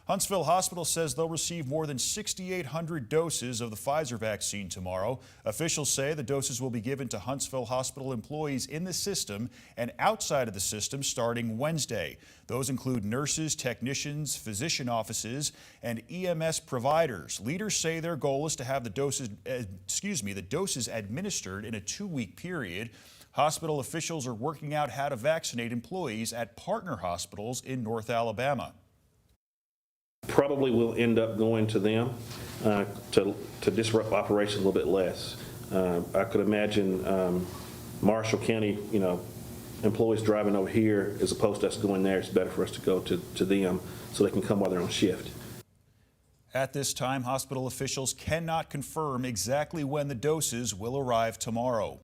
Huntsville Hospital says they'll receive more than 6,800 doses of the Pfizer vaccine tomorrow. Officials say the doses will be given to Huntsville Hospital employees in the system and outside of the system starting Wednesday. Those include nurses, technicians, physician offices, and EMS providers. Leaders say their goal is to have the doses administered in a 2-week period. Hospital officials are working out how to vaccinate employees at partner hospitals in North Alabama. Probably will end up going to them to disrupt operations a little bit less. I could imagine Marshall County, employees driving over here as opposed to us going there. It's better for us to go to them so they can come while they're on shift. At this time, hospital officials cannot confirm exactly when the doses will arrive tomorrow.